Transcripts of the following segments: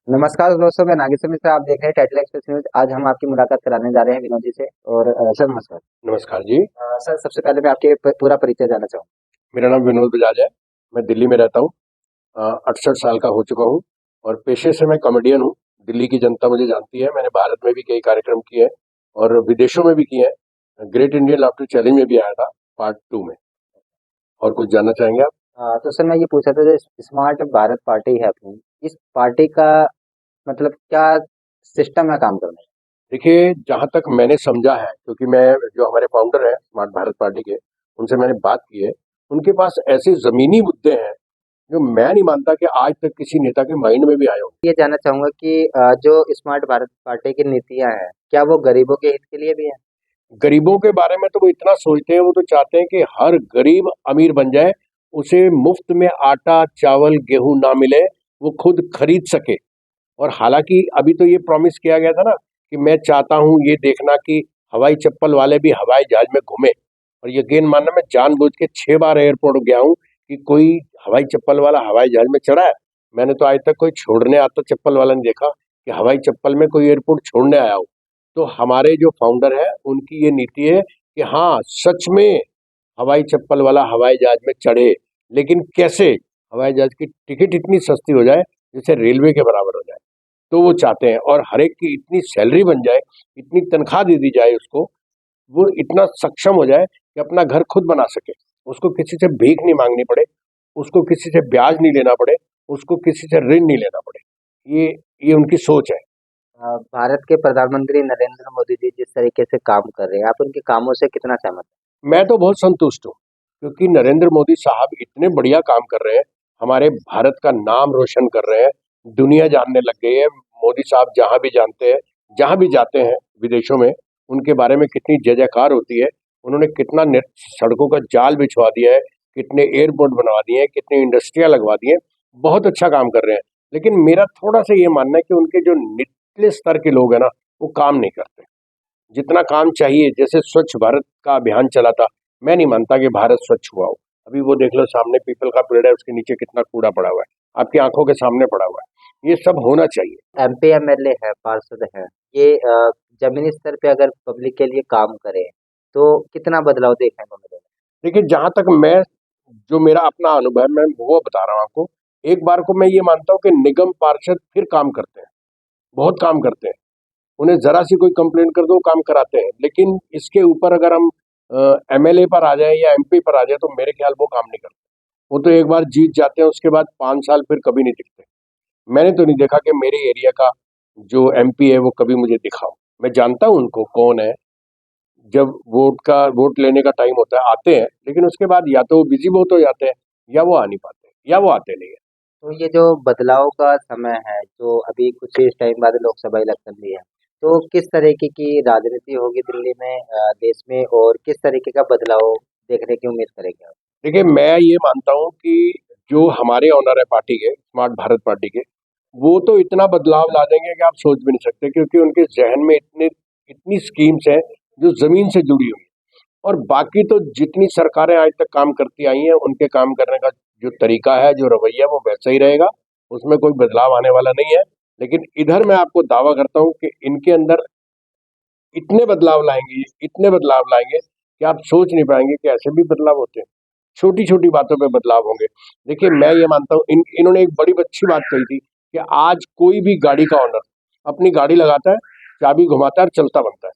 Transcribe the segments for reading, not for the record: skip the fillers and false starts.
नमस्कार दोस्तों, मैं नागेश्वर मिश्रा। आप देख रहे हैं टाइटल एक्सप्रेस न्यूज। आज हम आपकी मुलाकात कराने जा रहे हैं विनोद जी से। और सर नमस्कार। नमस्कार जी। सर, सबसे पहले मैं आपके पूरा परिचय जानना चाहूँ। मेरा नाम विनोद बजाज है। मैं दिल्ली में रहता हूँ। 68 साल का हो चुका हूँ और पेशे से मैं कॉमेडियन हूँ। दिल्ली की जनता मुझे जानती है। मैंने भारत में भी कई कार्यक्रम किए हैं और विदेशों में भी किए हैं। ग्रेट इंडियन लाफ्टर चैलेंज में भी आया था, पार्ट 2 में। और कुछ जानना चाहेंगे आप? तो सर, मैं ये पूछा था, जो स्मार्ट भारत पार्टी है अपनी, इस पार्टी का मतलब क्या सिस्टम है काम करने देखिए, जहाँ तक मैंने समझा है, क्योंकि मैं जो हमारे फाउंडर हैं स्मार्ट भारत पार्टी के, उनसे मैंने बात की है। उनके पास ऐसे जमीनी मुद्दे हैं जो मैं नहीं मानता कि आज तक किसी नेता के माइंड में भी आए हों। में? ये जानना चाहूंगा कि जो स्मार्ट भारत पार्टी की नीतियां हैं, क्या वो गरीबों के हित के लिए भी है? गरीबों के बारे में तो वो इतना सोचते हैं, वो तो चाहते हैं कि हर गरीब अमीर बन जाए, उसे मुफ्त में आटा चावल गेहूं ना मिले, वो खुद खरीद सके। और हालांकि अभी तो ये प्रॉमिस किया गया था ना कि मैं चाहता हूं ये देखना कि हवाई चप्पल वाले भी हवाई जहाज में घूमे। और यकीन मानना, मैं जानबूझ के 6 बार एयरपोर्ट गया हूं कि कोई हवाई चप्पल वाला हवाई जहाज में चढ़ा है। मैंने तो आज तक कोई छोड़ने आता चप्पल वाला नहीं देखा कि हवाई चप्पल में कोई एयरपोर्ट छोड़ने आया हो। तो हमारे जो फाउंडर है उनकी ये नीति है कि हाँ, सच में हवाई चप्पल वाला हवाई जहाज में चढ़े, लेकिन कैसे? हवाई जहाज की टिकट इतनी सस्ती हो जाए जैसे रेलवे के बराबर हो जाए। तो वो चाहते हैं, और हर एक की इतनी सैलरी बन जाए, इतनी तनख्वाह दे दी जाए उसको, वो इतना सक्षम हो जाए कि अपना घर खुद बना सके। उसको किसी से भीख नहीं मांगनी पड़े, उसको किसी से ब्याज नहीं लेना पड़े, उसको किसी से ऋण नहीं लेना पड़े। ये उनकी सोच है। भारत के प्रधानमंत्री नरेंद्र मोदी जी जिस तरीके से काम कर रहे हैं, आप उनके कामों से कितना सहमत मैं तो बहुत संतुष्ट हूँ, क्योंकि नरेंद्र मोदी साहब इतने बढ़िया काम कर रहे हैं। हमारे भारत का नाम रोशन कर रहे हैं। दुनिया जानने लग गई है। मोदी साहब जहाँ भी जानते हैं, जहाँ भी जाते हैं विदेशों में, उनके बारे में कितनी जय जयकार होती है। उन्होंने कितना नेट सड़कों का जाल बिछवा दिया है, कितने एयरपोर्ट बनवा दिए हैं, कितनी इंडस्ट्रियां लगवा दी हैं। बहुत अच्छा काम कर रहे हैं। लेकिन मेरा थोड़ा सा ये मानना है कि उनके जो निचले स्तर के लोग हैं ना, वो काम नहीं करते जितना काम चाहिए। जैसे स्वच्छ भारत का अभियान चला था, मैं नहीं मानता कि भारत स्वच्छ हुआ हो। अभी वो देख लो, सामने पीपल का पेड़ है, उसके नीचे कितना कूड़ा पड़ा हुआ है, आपकी आंखों के सामने पड़ा हुआ है। ये सब होना चाहिए। है? एमपी एमएलए है, पार्षद है, ये जमीनी स्तर पे अगर पब्लिक के लिए काम करे तो कितना बदलाव देखने को मिलेगा? देखिए, जहां तक मैं, जो मेरा अपना अनुभव है, मैं वो बता रहा हूँ आपको। एक बार को मैं ये मानता हूँ कि निगम पार्षद फिर काम करते हैं, बहुत काम करते हैं। उन्हें जरा सी कोई कंप्लेंट कर दो, काम कराते हैं। लेकिन इसके ऊपर अगर हम एमएलए पर आ जाए या एमपी पर आ जाए, तो मेरे ख्याल वो काम नहीं करते। वो तो एक बार जीत जाते हैं, उसके बाद 5 साल फिर कभी नहीं दिखते। मैंने तो नहीं देखा कि मेरे एरिया का जो एमपी है वो कभी मुझे दिखा हो। मैं जानता हूँ उनको कौन है। जब वोट लेने का टाइम होता है आते हैं, लेकिन उसके बाद या तो वो बिजी बहुत हो जाते हैं, या वो आ नहीं पाते, या वो आते नहीं है। तो ये जो बदलाव का समय है, जो अभी कुछ ही टाइम बाद लोकसभा इलेक्शन भी है, तो किस तरीके की राजनीति होगी दिल्ली में, देश में, और किस तरीके का बदलाव देखने की उम्मीद करेंगे आप? देखिए, मैं ये मानता हूँ कि जो हमारे ऑनर है पार्टी के, स्मार्ट भारत पार्टी के, वो तो इतना बदलाव ला देंगे कि आप सोच भी नहीं सकते, क्योंकि उनके जहन में इतनी स्कीम्स हैं जो जमीन से जुड़ी हुई हैं। और बाकी तो जितनी सरकारें आज तक काम करती आई हैं, उनके काम करने का जो तरीका है, जो रवैया, वो वैसा ही रहेगा। उसमें कोई बदलाव आने वाला नहीं है। लेकिन इधर मैं आपको दावा करता हूँ कि इनके अंदर इतने बदलाव लाएंगे कि आप सोच नहीं पाएंगे कि ऐसे भी बदलाव होते हैं। छोटी छोटी बातों पे बदलाव होंगे। देखिए, मैं ये मानता हूँ, इन्होंने एक बड़ी अच्छी बात कही थी कि आज कोई भी गाड़ी का ऑनर अपनी गाड़ी लगाता है, चाबी घुमाता है और चलता बनता है।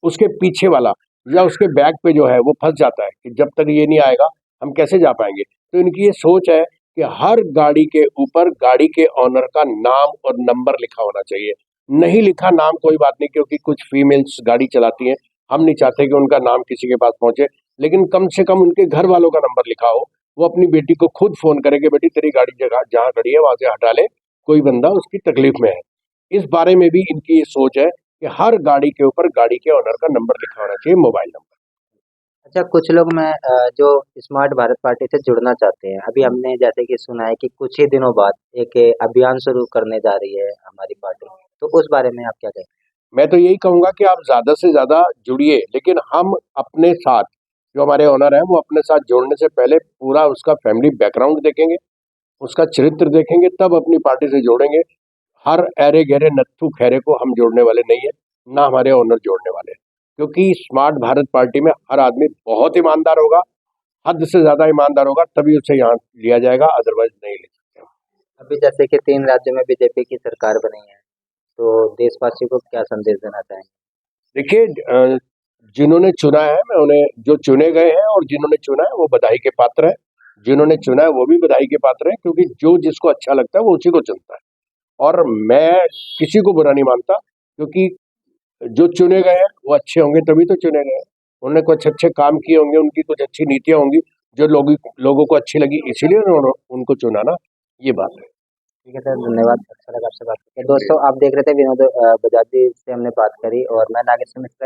उसके पीछे वाला या उसके बैग पे जो है वो फंस जाता है कि जब तक ये नहीं आएगा हम कैसे जा पाएंगे। तो इनकी ये सोच है कि हर गाड़ी के ऊपर गाड़ी के ऑनर का नाम और नंबर लिखा होना चाहिए। नहीं लिखा नाम कोई बात नहीं, क्योंकि कुछ फीमेल्स गाड़ी चलाती हैं, हम नहीं चाहते कि उनका नाम किसी के पास पहुंचे। लेकिन कम से कम उनके घर वालों का नंबर लिखा हो। वो अपनी बेटी को खुद फोन करे कि बेटी, तेरी गाड़ी जगह जहाँ खड़ी है वहां से हटा ले, कोई बंदा उसकी तकलीफ में है। इस बारे में भी इनकी ये सोच है कि हर गाड़ी के ऊपर गाड़ी के ऑनर का नंबर लिखा होना चाहिए, मोबाइल नंबर। अच्छा, कुछ लोग मैं जो स्मार्ट भारत पार्टी से जुड़ना चाहते हैं, अभी हमने जैसे कि सुना है कि कुछ ही दिनों बाद एक अभियान शुरू करने जा रही है हमारी पार्टी, तो उस बारे में आप क्या कहेंगे? मैं तो यही कहूंगा कि आप ज्यादा से ज्यादा जुड़िए, लेकिन हम अपने साथ, जो हमारे ऑनर हैं, वो अपने साथ जोड़ने से पहले पूरा उसका फैमिली बैकग्राउंड देखेंगे, उसका चरित्र देखेंगे, तब अपनी पार्टी से जोड़ेंगे। हर ऐरे गहरे नत्थु खैरे को हम जोड़ने वाले नहीं है, ना हमारे ओनर जोड़ने वाले हैं। क्योंकि स्मार्ट भारत पार्टी में हर आदमी बहुत ईमानदार होगा, हद से ज्यादा ईमानदार होगा, तभी उसे यहाँ लिया जाएगा, अदरवाइज नहीं ले सकते। अभी जैसे कि 3 राज्यों में बीजेपी की सरकार बनी है, तो देशवासियों को क्या संदेश देना चाहेंगे? देखिए, जिन्होंने चुना है, मैं उन्हें, जो चुने गए हैं और जिन्होंने चुना है वो बधाई के पात्र है, जिन्होंने चुना है वो भी बधाई के पात्र है, क्योंकि जो जिसको अच्छा लगता है वो उसी को चुनता है। और मैं किसी को बुरा नहीं मानता, क्योंकि जो चुने गए हैं वो अच्छे होंगे तभी तो चुने गए हैं। उन्होंने कुछ अच्छे काम किए होंगे, उनकी कुछ अच्छी नीतियां होंगी जो लोगों को अच्छी लगी, इसीलिए उन्होंने उनको चुना ना, ये बात है। ठीक है सर, धन्यवाद। अच्छा लगा आपसे बात करके। दोस्तों, आप देख रहे थे विनोद बजाज जी से हमने बात करी, और मैं नागेश मिश्रा